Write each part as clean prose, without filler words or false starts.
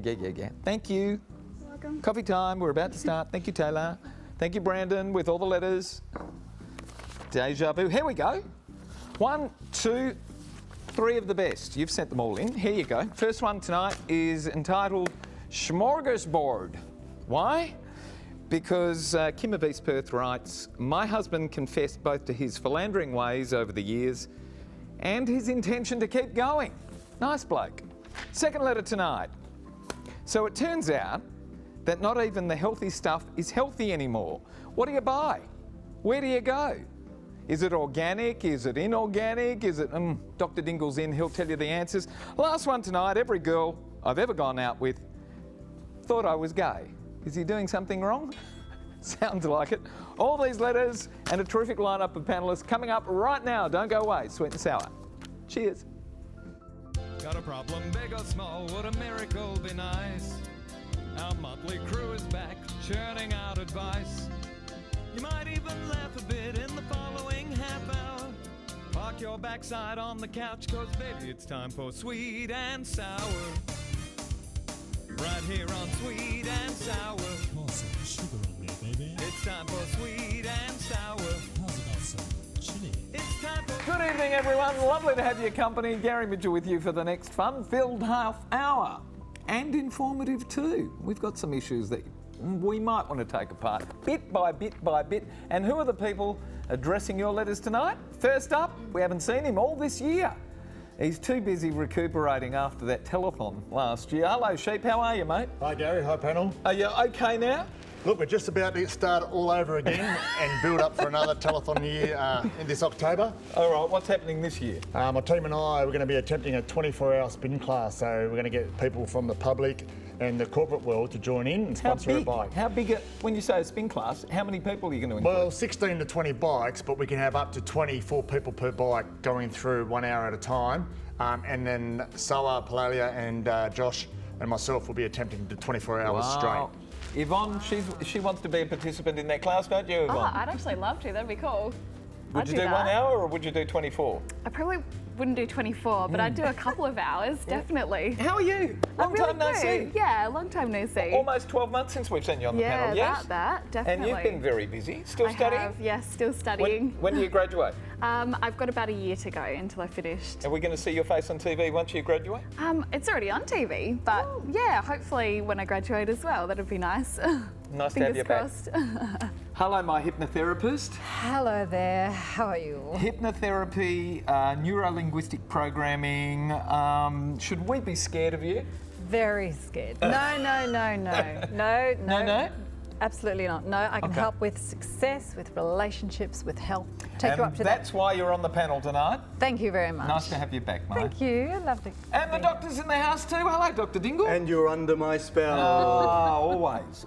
Yeah. Thank you. You're welcome. Coffee time. We're about to start. Thank you, Taylor. Thank you, Brandon, with all the letters. Deja vu. Here we go. 1, 2, 3 of the best. You've sent them all in. Here you go. First one tonight is entitled Smorgasbord. Why? Because Kim of East Perth writes, my husband confessed both to his philandering ways over the years and his intention to keep going. Nice bloke. Second letter tonight. So it turns out that not even the healthy stuff is healthy anymore. What do you buy? Where do you go? Is it organic? Is it inorganic? Is it, Dr. Dingle's in, he'll tell you the answers. Last one tonight, every girl I've ever gone out with thought I was gay. Is he doing something wrong? Sounds like it. All these letters and a terrific lineup of panellists coming up right now. Don't go away, sweet and sour. Cheers. Got a problem, big or small, would a miracle be nice? Our motley crew is back, churning out advice. You might even laugh a bit in the following half hour. Park your backside on the couch, cause baby it's time for Sweet and Sour. Right here on Sweet and Sour. Pour some sugar on there, baby. It's time for Sweet and Sour. How's about some chili? It's time for... Good evening, everyone. Lovely to have your company. Gary Mitchell with you for the next fun-filled half hour. And informative too. We've got some issues that we might want to take apart bit by bit by bit. And who are the people addressing your letters tonight? First up, we haven't seen him all this year. He's too busy recuperating after that telethon last year. Hello, Sheep. How are you, mate? Hi Gary, hi panel. Are you okay now? Look, we're just about to get started all over again and build up for another telethon year in this October. All right, what's happening this year? My team and I, we're going to be attempting a 24-hour spin class, so we're going to get people from the public and the corporate world to join in and sponsor a bike. How big, when you say a spin class, how many people are you going to include? Well, 16 to 20 bikes, but we can have up to 24 people per bike going through 1 hour at a time. And then Soa, Palalia and Josh and myself will be attempting the 24 hours straight. Yvonne, she wants to be a participant in that class, don't you, Yvonne? Oh, I'd actually love to. That'd be cool. Would you do 1 hour or would you do 24? I probably wouldn't do 24, but I'd do a couple of hours, definitely. How are you? Long time no see. Yeah, long time no see. Almost 12 months since we've seen you on the panel, yes? Yeah, that, definitely. And you've been very busy. Still studying? I have, yes, still studying. When do you graduate? I've got about a year to go until I've finished. Are we going to see your face on TV once you graduate? It's already on TV, but yeah, hopefully when I graduate as well, that'd be nice. Nice to have you back. Fingers crossed. Hello, my hypnotherapist. Hello there, how are you? Hypnotherapy, neuro-linguistic programming. Should we be scared of you? Very scared. No. No? Absolutely not. No, I can help with success, with relationships, with health. Take you up to that. That's why you're on the panel tonight. Thank you very much. Nice to have you back, mate. Thank you, lovely. And the doctor's in the house too. Hello, Dr. Dingle. And you're under my spell. Always.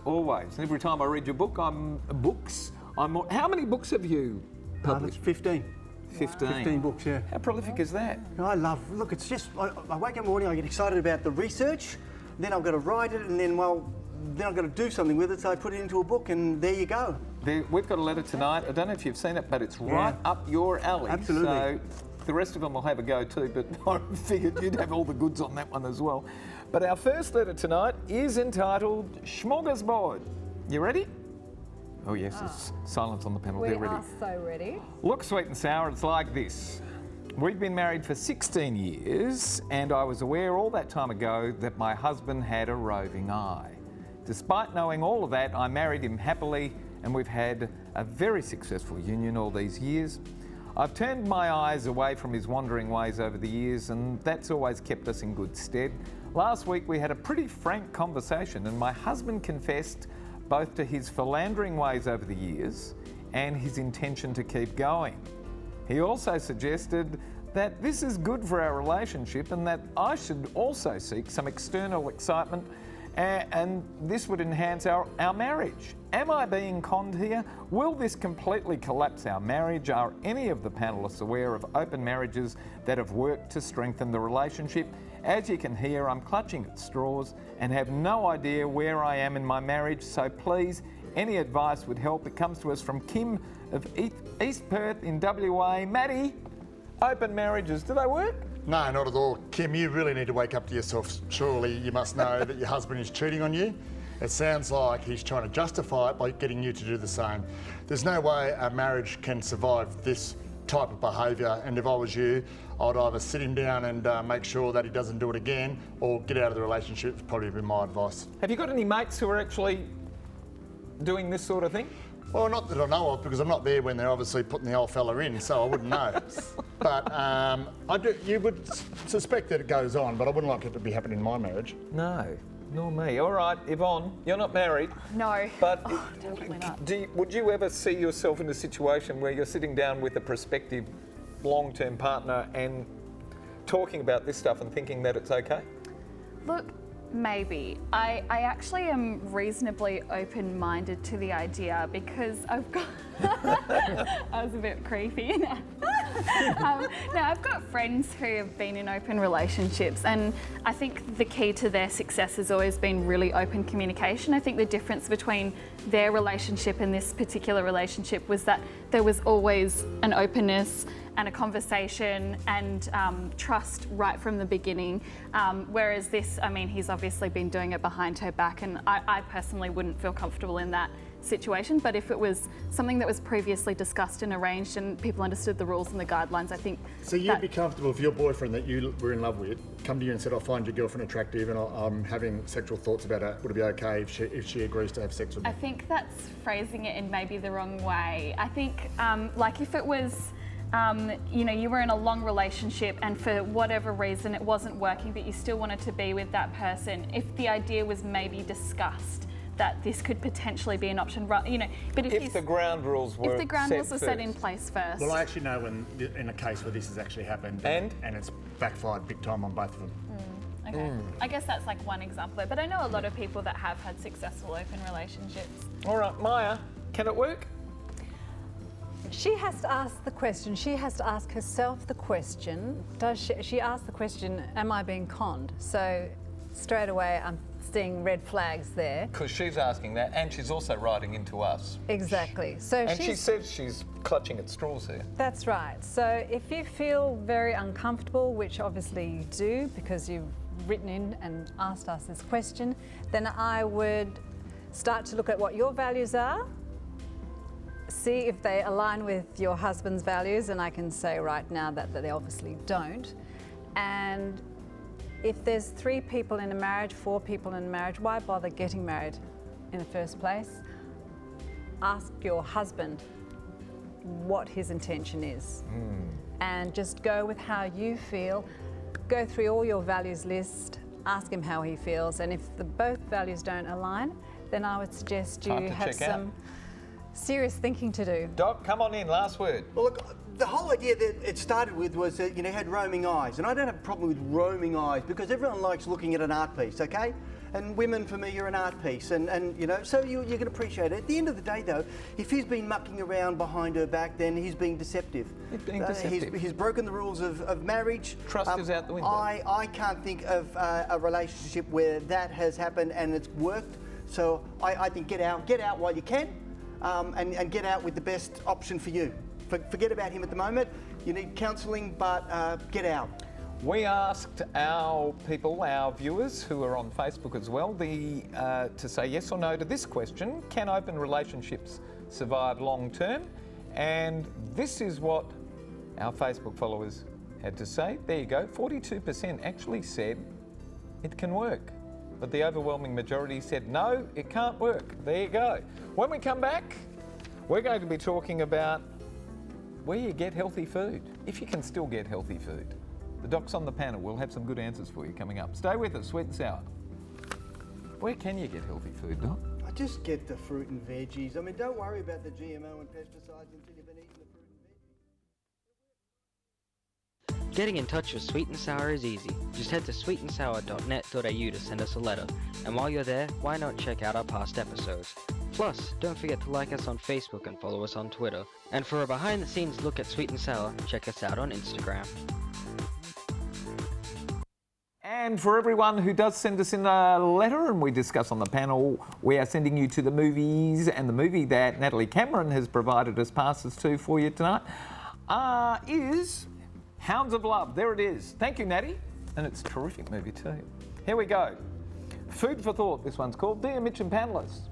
Every time I read your book, how many books have you published? 15. 15. 15 books, yeah. How prolific is that? Look, it's just, I wake up in the morning, I get excited about the research, then I've got to write it, and then I've got to do something with it, so I put it into a book, and there you go. We've got a letter tonight. I don't know if you've seen it, but it's right up your alley. Absolutely. So the rest of them will have a go too, but I figured you'd have all the goods on that one as well. But our first letter tonight is entitled Smorgasbord. You ready? Oh yes, there's silence on the panel. We They're ready. are so ready. Look, sweet and sour, it's like this. We've been married for 16 years, and I was aware all that time ago that my husband had a roving eye. Despite knowing all of that, I married him happily, and we've had a very successful union all these years. I've turned my eyes away from his wandering ways over the years, and that's always kept us in good stead. Last week we had a pretty frank conversation, and my husband confessed both to his philandering ways over the years and his intention to keep going. He also suggested that this is good for our relationship and that I should also seek some external excitement, and this would enhance our marriage. Am I being conned here? Will this completely collapse our marriage? Are any of the panellists aware of open marriages that have worked to strengthen the relationship? As you can hear, I'm clutching at straws and have no idea where I am in my marriage, so please, any advice would help. It comes to us from Kim of East Perth in WA. Maddie, open marriages, do they work? No, not at all. Kim, you really need to wake up to yourself. Surely you must know that your husband is cheating on you. It sounds like he's trying to justify it by getting you to do the same. There's no way a marriage can survive this type of behaviour, and if I was you, I'd either sit him down and make sure that he doesn't do it again, or get out of the relationship. Would probably be my advice. Have you got any mates who are actually doing this sort of thing? Well, not that I know of, because I'm not there when they're obviously putting the old fella in, so I wouldn't know. But you would suspect that it goes on, but I wouldn't like it to be happening in my marriage. No, nor me. All right, Yvonne, you're not married. No. But definitely not. would you ever see yourself in a situation where you're sitting down with a prospective long-term partner and talking about this stuff and thinking that it's okay? Look, maybe. I actually am reasonably open-minded to the idea because I've got... I was a bit creepy. No, I've got friends who have been in open relationships, and I think the key to their success has always been really open communication. I think the difference between their relationship and this particular relationship was that there was always an openness and a conversation and trust right from the beginning. Whereas this, I mean, he's obviously been doing it behind her back, and I personally wouldn't feel comfortable in that situation. But if it was something that was previously discussed and arranged and people understood the rules and the guidelines, I think. So you'd be comfortable if your boyfriend that you were in love with come to you and said, I find your girlfriend attractive and I'm having sexual thoughts about her. Would it be okay if she agrees to have sex with me? I think that's phrasing it in maybe the wrong way. I think like if it was, you know, you were in a long relationship and for whatever reason it wasn't working, but you still wanted to be with that person, if the idea was maybe discussed that this could potentially be an option, you know, but if the ground rules were set in place first. Well, I actually know in a case where this has actually happened and it's backfired big time on both of them. Okay. I guess that's like one example, but I know a lot of people that have had successful open relationships. All right, Myia, can it work? She has to ask the question. She has to ask herself the question. She asked the question, am I being conned? So straight away I'm seeing red flags there. Because she's asking that, and she's also writing into us. Exactly. So and she says she's clutching at straws here. That's right. So if you feel very uncomfortable, which obviously you do because you've written in and asked us this question, then I would start to look at what your values are, see if they align with your husband's values, and I can say right now that they obviously don't. And if there's 3 people in a marriage, 4 people in a marriage, why bother getting married in the first place? Ask your husband what his intention is and just go with how you feel. Go through all your values list, ask him how he feels, and if both values don't align, then I would suggest you have some serious thinking to do. Doc, come on in, last word. Well, look, the whole idea that it started with was that, you know, you had roaming eyes. And I don't have a problem with roaming eyes because everyone likes looking at an art piece, okay? And women, for me, are an art piece. And you know, so you can appreciate it. At the end of the day, though, if he's been mucking around behind her back, then he's being deceptive. He's being deceptive. He's broken the rules of marriage. Trust is out the window. I can't think of a relationship where that has happened and it's worked. So I think get out while you can. And get out with the best option for you. Forget about him at the moment. You need counselling, but get out. We asked our people, our viewers who are on Facebook as well, to say yes or no to this question: can open relationships survive long term? And this is what our Facebook followers had to say. There you go. 42% actually said it can work. But the overwhelming majority said, no, it can't work. There you go. When we come back, we're going to be talking about where you get healthy food, if you can still get healthy food. The doc's on the panel. We'll have some good answers for you coming up. Stay with us, Sweet and Sour. Where can you get healthy food, Doc? I just get the fruit and veggies. I mean, don't worry about the GMO and pesticides until you've been eating the fruit and veggies. Getting in touch with Sweet and Sour is easy. Just head to sweetandsour.net.au to send us a letter. And while you're there, why not check out our past episodes? Plus, don't forget to like us on Facebook and follow us on Twitter. And for a behind-the-scenes look at Sweet and Sour, check us out on Instagram. And for everyone who does send us in a letter and we discuss on the panel, we are sending you to the movies, and the movie that Natalie Cameron has provided us passes to for you tonight is Hounds of Love, there it is. Thank you, Natty. And it's a terrific movie too. Here we go. Food for thought, this one's called. Dear Mitch and panellists,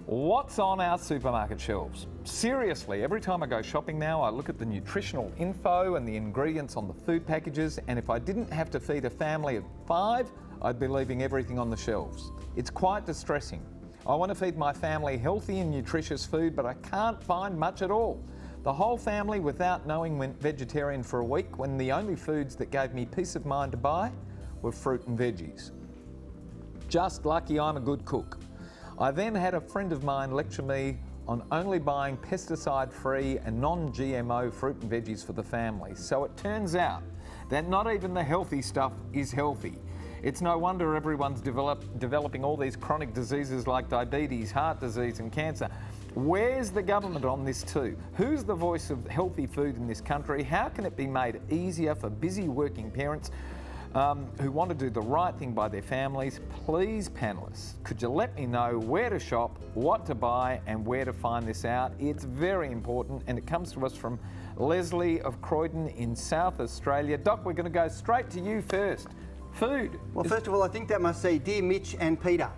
what's on our supermarket shelves? Seriously, every time I go shopping now, I look at the nutritional info and the ingredients on the food packages, and if I didn't have to feed a family of 5, I'd be leaving everything on the shelves. It's quite distressing. I want to feed my family healthy and nutritious food, but I can't find much at all. The whole family, without knowing, went vegetarian for a week when the only foods that gave me peace of mind to buy were fruit and veggies. Just lucky I'm a good cook. I then had a friend of mine lecture me on only buying pesticide-free and non-GMO fruit and veggies for the family. So it turns out that not even the healthy stuff is healthy. It's no wonder everyone's developing all these chronic diseases like diabetes, heart disease and cancer. Where's the government on this too? Who's the voice of healthy food in this country? How can it be made easier for busy working parents who want to do the right thing by their families? Please, panellists, could you let me know where to shop, what to buy and where to find this out? It's very important, and it comes to us from Leslie of Croydon in South Australia. Doc, we're going to go straight to you first. Food. Well, first of all, I think that must say, Dear Mitch and Peter.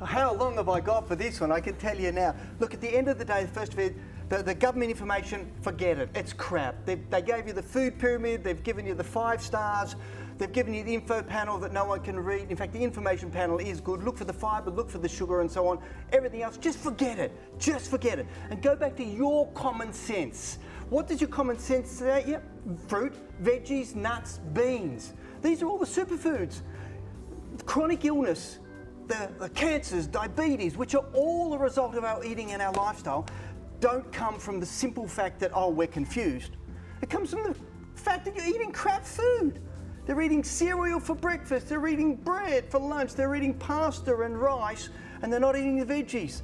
How long have I got for this one? I can tell you now. Look, at the end of the day, first of all, the government information, forget it. It's crap. They gave you the food pyramid, they've given you the 5 stars, they've given you the info panel that no one can read. In fact, the information panel is good. Look for the fibre, look for the sugar and so on. Everything else, just forget it. Just forget it. And go back to your common sense. What does your common sense say? Yep, fruit, veggies, nuts, beans. These are all the superfoods. Chronic illness, the cancers, diabetes, which are all a result of our eating and our lifestyle, don't come from the simple fact that, oh, we're confused. It comes from the fact that you're eating crap food. They're eating cereal for breakfast, they're eating bread for lunch, they're eating pasta and rice, and they're not eating the veggies.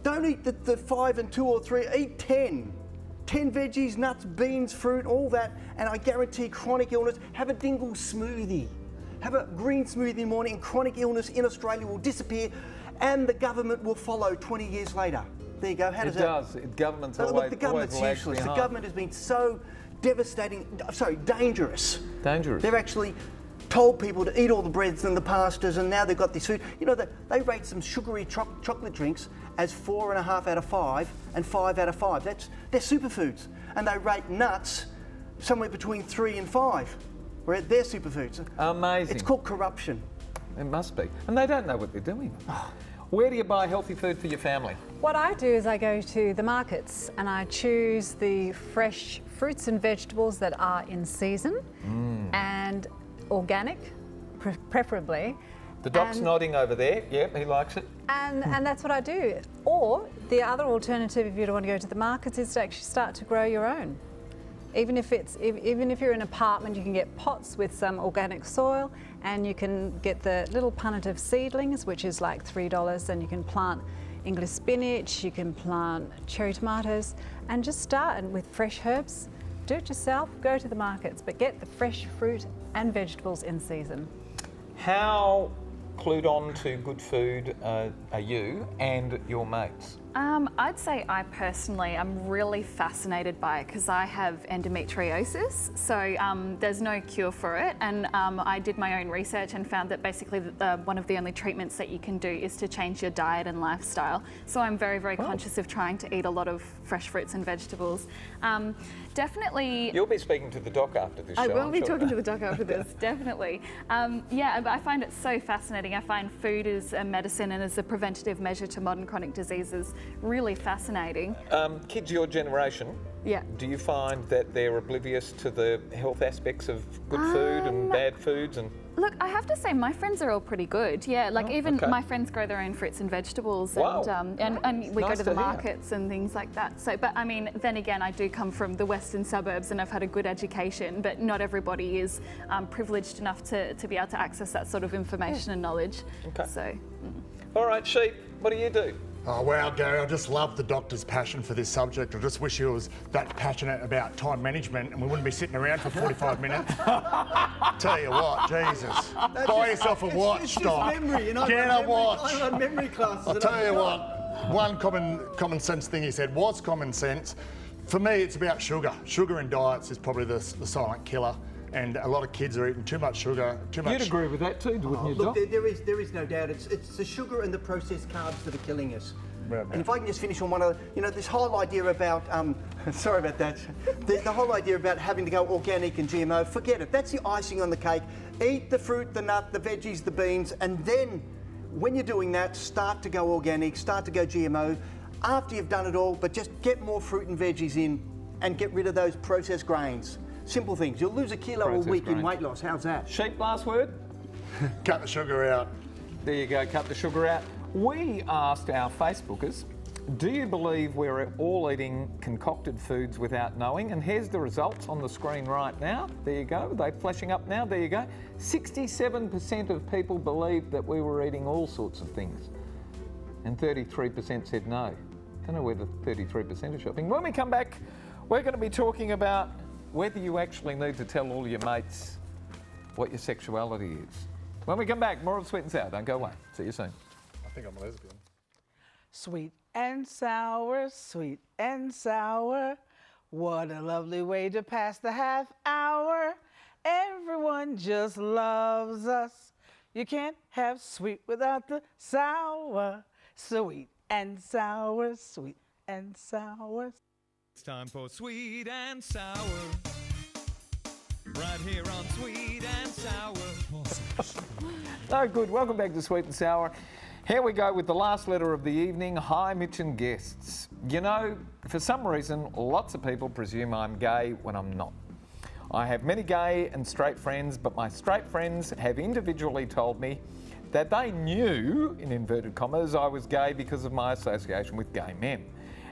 Don't eat the 5 and 2 or 3, eat 10. 10 veggies, nuts, beans, fruit, all that, and I guarantee chronic illness. Have a Dingle smoothie. Have a green smoothie in the morning, and chronic illness in Australia will disappear, and the government will follow 20 years later. There you go. How does it that? does. Government's Look, always, the government's always useless. The behind. government has been so dangerous. Dangerous. They've actually told people to eat all the breads and the pastas, and now they've got this food. You know, they rate some sugary chocolate drinks as 4.5 out of 5 and 5 out of 5. They're superfoods. And they rate nuts somewhere between 3 and 5. Where they're superfoods. Amazing. It's called corruption. It must be. And they don't know what they're doing. Where do you buy healthy food for your family? What I do is I go to the markets and I choose the fresh fruits and vegetables that are in season and organic, preferably. The doc's nodding over there. Yep, he likes it. And that's what I do. Or the other alternative, if you don't want to go to the markets, is to actually start to grow your own. Even if you're in an apartment, you can get pots with some organic soil, and you can get the little punnet of seedlings, which is like $3, and you can plant English spinach, you can plant cherry tomatoes, and just start with fresh herbs. Do it yourself, go to the markets, but get the fresh fruit and vegetables in season. How clued on to good food are you and your mates? I'd say I personally am really fascinated by it because I have endometriosis, so there's no cure for it, and I did my own research and found that basically one of the only treatments that you can do is to change your diet and lifestyle. So I'm very, very conscious of trying to eat a lot of fresh fruits and vegetables. Definitely... You'll be speaking to the doc after this show. I will be talking to the doc after this, definitely. Yeah, I find it so fascinating. I find food as a medicine and as a preventative measure to modern chronic diseases really fascinating. Kids your generation, do you find that they're oblivious to the health aspects of good food and bad foods? And look, I have to say my friends are all pretty good. Yeah, like my friends grow their own fruits and vegetables, and we go to the markets and things like that. So, but I mean, then again, I do come from the western suburbs and I've had a good education, but not everybody is privileged enough to be able to access that sort of information and knowledge. Okay. So. All right, Sheep, what do you do? Oh, wow, Gary, I just love the doctor's passion for this subject. I just wish he was that passionate about time management and we wouldn't be sitting around for 45 minutes. Tell you what, Jesus. Buy yourself a watch, Doc. Get a watch. I run memory classes. I'll tell you what, one common sense thing he said was common sense. For me, it's about sugar. Sugar in diets is probably the silent killer, and a lot of kids are eating too much sugar, too much. You'd agree with that too, wouldn't you, Doc? Look, there is no doubt. It's the sugar and the processed carbs that are killing us. And if I can just finish on one of, this whole idea about, sorry about that, the whole idea about having to go organic and GMO, forget it. That's the icing on the cake. Eat the fruit, the nut, the veggies, the beans, and then when you're doing that, start to go organic, start to go GMO. After you've done it all, but just get more fruit and veggies in and get rid of those processed grains. Simple things. You'll lose a kilo a week in weight loss. How's that? Sheep, last word? Cut the sugar out. There you go, cut the sugar out. We asked our Facebookers, do you believe we're all eating concocted foods without knowing? And here's the results on the screen right now. There you go, they're flashing up now, there you go. 67% of people believed that we were eating all sorts of things. And 33% said no. Don't know where the 33% are shopping. When we come back, we're going to be talking about whether you actually need to tell all your mates what your sexuality is. When we come back, more of Sweet and Sour. Don't go away. See you soon. I think I'm a lesbian. Sweet and sour, sweet and sour. What a lovely way to pass the half hour. Everyone just loves us. You can't have sweet without the sour. Sweet and sour, sweet and sour. It's time for Sweet and Sour. Right here on Sweet and Sour. No good. Welcome back to Sweet and Sour. Here we go with the last letter of the evening. Hi, Mitch and guests. For some reason, lots of people presume I'm gay when I'm not. I have many gay and straight friends, but my straight friends have individually told me that they knew, in inverted commas, I was gay because of my association with gay men.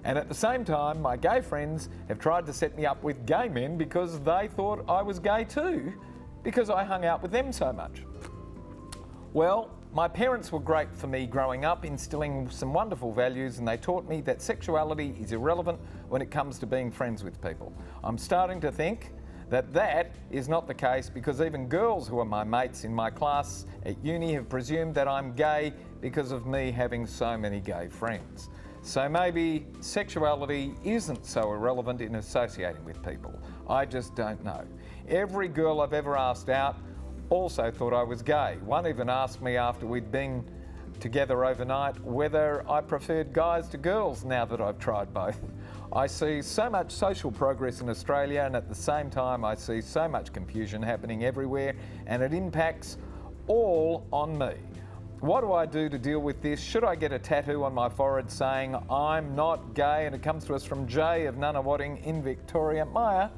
And at the same time, my gay friends have tried to set me up with gay men because they thought I was gay too, because I hung out with them so much. Well, my parents were great for me growing up, instilling some wonderful values, and they taught me that sexuality is irrelevant when it comes to being friends with people. I'm starting to think that is not the case, because even girls who are my mates in my class at uni have presumed that I'm gay because of me having so many gay friends. So maybe sexuality isn't so irrelevant in associating with people. I just don't know. Every girl I've ever asked out also thought I was gay. One even asked me after we'd been together overnight whether I preferred guys to girls now that I've tried both. I see so much social progress in Australia, and at the same time I see so much confusion happening everywhere, and it impacts all on me. What do I do to deal with this? Should I get a tattoo on my forehead saying I'm not gay? And it comes to us from Jay of Nunawading in Victoria. Myia,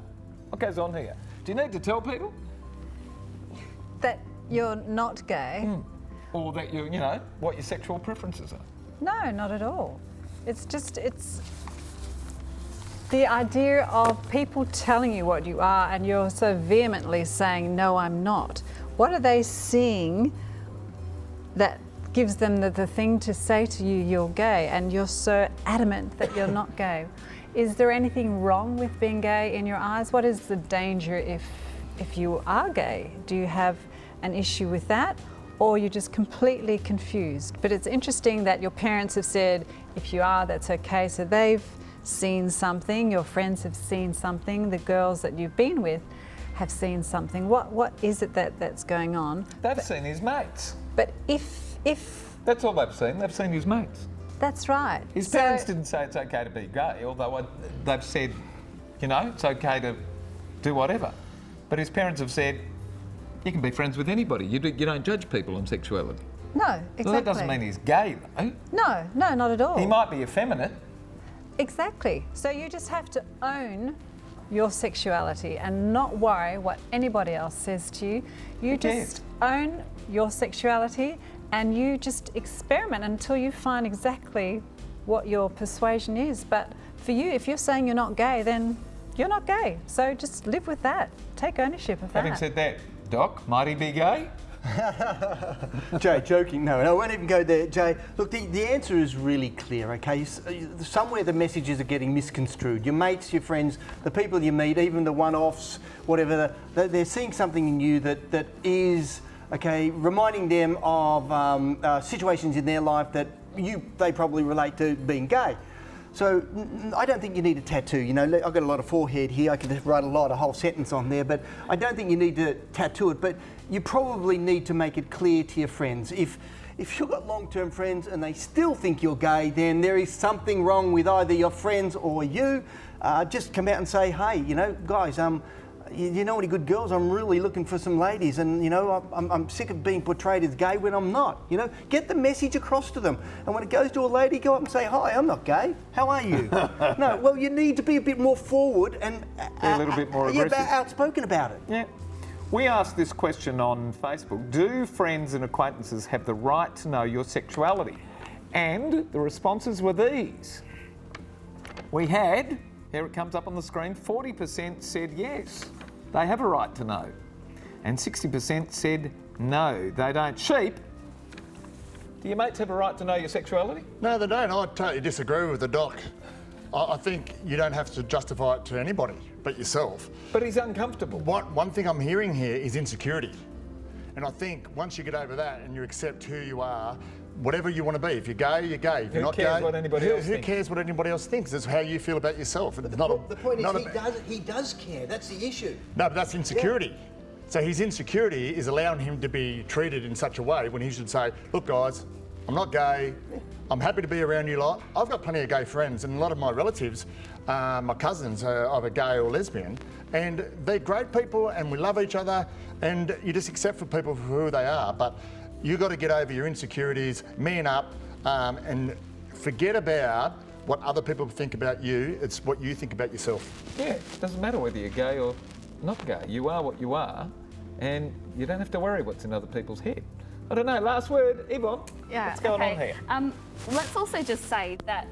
what goes on here? Do you need to tell people? That you're not gay? Or that what your sexual preferences are? No, not at all. It's the idea of people telling you what you are and you're so vehemently saying, no, I'm not. What are they seeing that gives them the thing to say to you, you're gay, and you're so adamant that you're not gay? Is there anything wrong with being gay in your eyes? What is the danger if you are gay? Do you have an issue with that, or you're just completely confused? But it's interesting that your parents have said, if you are, that's okay. So they've seen something, your friends have seen something, the girls that you've been with have seen something. What is it that's going on? They've seen his mates. But if that's all they've seen his mates. That's right. His parents didn't say it's okay to be gay, although they've said, it's okay to do whatever. But his parents have said, you can be friends with anybody. You don't judge people on sexuality. No, exactly. Well, that doesn't mean he's gay, though. No, not at all. He might be effeminate. Exactly. So you just have to own your sexuality and not worry what anybody else says to you. You just own your sexuality and you just experiment until you find exactly what your persuasion is. But for you, if you're saying you're not gay, then you're not gay. So just live with that. Take ownership of that. Having said that, Doc, might he be gay? Jay, joking. No, I won't even go there, Jay. Look, the answer is really clear, okay? Somewhere the messages are getting misconstrued. Your mates, your friends, the people you meet, even the one-offs, whatever, they're seeing something in you that is, okay, reminding them of situations in their life that they probably relate to being gay. So I don't think you need a tattoo. You know, I've got a lot of forehead here. I could write a whole sentence on there, but I don't think you need to tattoo it. But you probably need to make it clear to your friends. If you've got long-term friends and they still think you're gay, then there is something wrong with either your friends or you. Just come out and say, hey, you know, guys, you know any good girls? I'm really looking for some ladies, and you know, I'm sick of being portrayed as gay when I'm not. You know, get the message across to them. And when it goes to a lady, go up and say, hi, I'm not gay. How are you? No, well, you need to be a bit more forward and a little bit more aggressive. outspoken about it. Yeah. We asked this question on Facebook. Do friends and acquaintances have the right to know your sexuality? And the responses were these. We had, here it comes up on the screen, 40% said yes, they have a right to know. And 60% said no, they don't. Sheep, do your mates have a right to know your sexuality? No, they don't. I totally disagree with the doc. I think you don't have to justify it to anybody but yourself. But he's uncomfortable. One thing I'm hearing here is insecurity. And I think once you get over that and you accept who you are, whatever you want to be, if you're gay, you're gay. If you're not gay, what anybody else who thinks? cares what anybody else thinks? It's how you feel about yourself. The point is, he does care. That's the issue. No, but that's insecurity. Yeah. So his insecurity is allowing him to be treated in such a way when he should say, look guys, I'm not gay, I'm happy to be around you lot. I've got plenty of gay friends, and a lot of my relatives, my cousins are either gay or lesbian, and they're great people and we love each other, and you just accept for people for who they are. But you've got to get over your insecurities, man up, and forget about what other people think about you. It's what you think about yourself. Yeah, it doesn't matter whether you're gay or not gay. You are what you are, and you don't have to worry what's in other people's head. I don't know, last word, Yvonne, what's going on here? Let's also just say that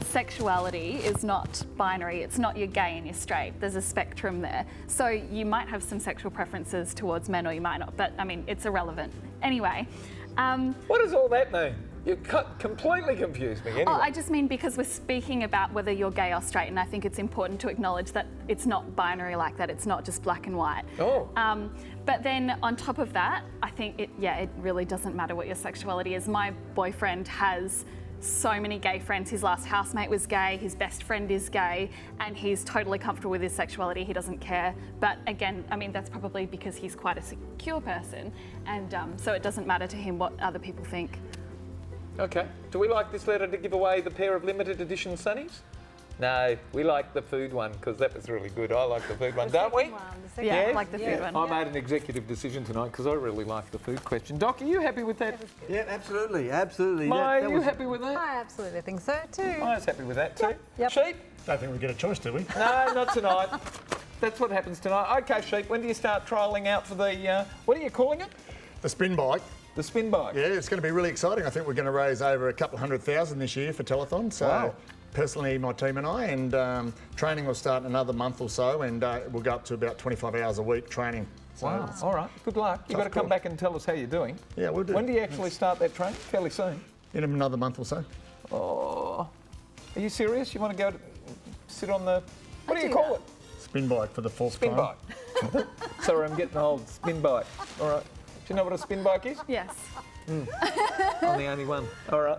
sexuality is not binary. It's not you're gay and you're straight. There's a spectrum there. So you might have some sexual preferences towards men or you might not, but I mean, it's irrelevant. Anyway. What does all that mean? You completely confused me. Anyway. Oh, I just mean because we're speaking about whether you're gay or straight, and I think it's important to acknowledge that it's not binary like that. It's not just black and white. Oh. But then on top of that, I think it really doesn't matter what your sexuality is. My boyfriend has so many gay friends. His last housemate was gay, his best friend is gay, and he's totally comfortable with his sexuality. He doesn't care. But again, I mean, that's probably because he's quite a secure person, and so it doesn't matter to him what other people think. Okay. Do we like this letter to give away the pair of limited edition sunnies? No, we like the food one because that was really good. I like the food one, don't we? Yeah, I like the food one. I made an executive decision tonight because I really like the food question. Doc, are you happy with that? Yeah, absolutely, absolutely. Myia, are you happy with that? I absolutely think so too. I was happy with that too. Yep. Sheep? Don't think we get a choice, do we? No, not tonight. That's what happens tonight. Okay, Sheep, when do you start trialling out for the, what are you calling it? The spin bike. The spin bike? Yeah, it's going to be really exciting. I think we're going to raise over a couple 100,000 this year for telethon. So wow. Personally, my team and I, and training will start in another month or so, and we'll go up to about 25 hours a week training. So wow, all right, good luck. You've got to come back and tell us how you're doing. Yeah, we'll do. When do you actually start that training? Fairly soon? In another month or so. Oh, are you serious? You want to go to sit on the, what do you call it? Spin bike for the fourth spin time. Bike. Sorry, I'm getting old. Spin bike. All right. Do you know what a spin bike is? Yes. I'm the only one. All right.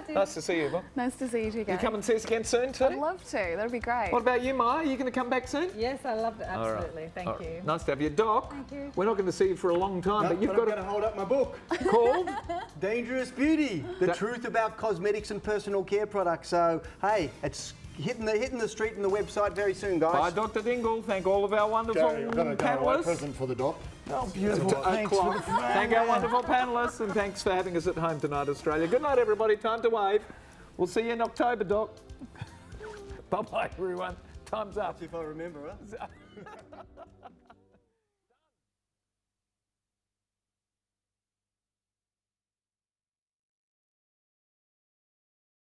Nice to see you, Yvonne. Nice to see you too, guys. You come and see us again soon too? I'd love to. That'd be great. What about you, Myia? Are you going to come back soon? Yes, I love it. Absolutely. Right. Thank you. Nice to have you. Doc, Thank you. we're not going to see you for a long time, but you've got to hold up my book. Called? Dangerous Beauty, the truth about cosmetics and personal care products. So, hey, it's hitting the street and the website very soon, guys. Bye, Dr. Dingle. Thank all of our wonderful I've got a panellists. present for the doc. Oh, beautiful. Thank our wonderful panellists, and thanks for having us at home tonight, Australia. Good night, everybody. Time to wave. We'll see you in October, Doc. Bye-bye, everyone. Time's up. If I remember, huh?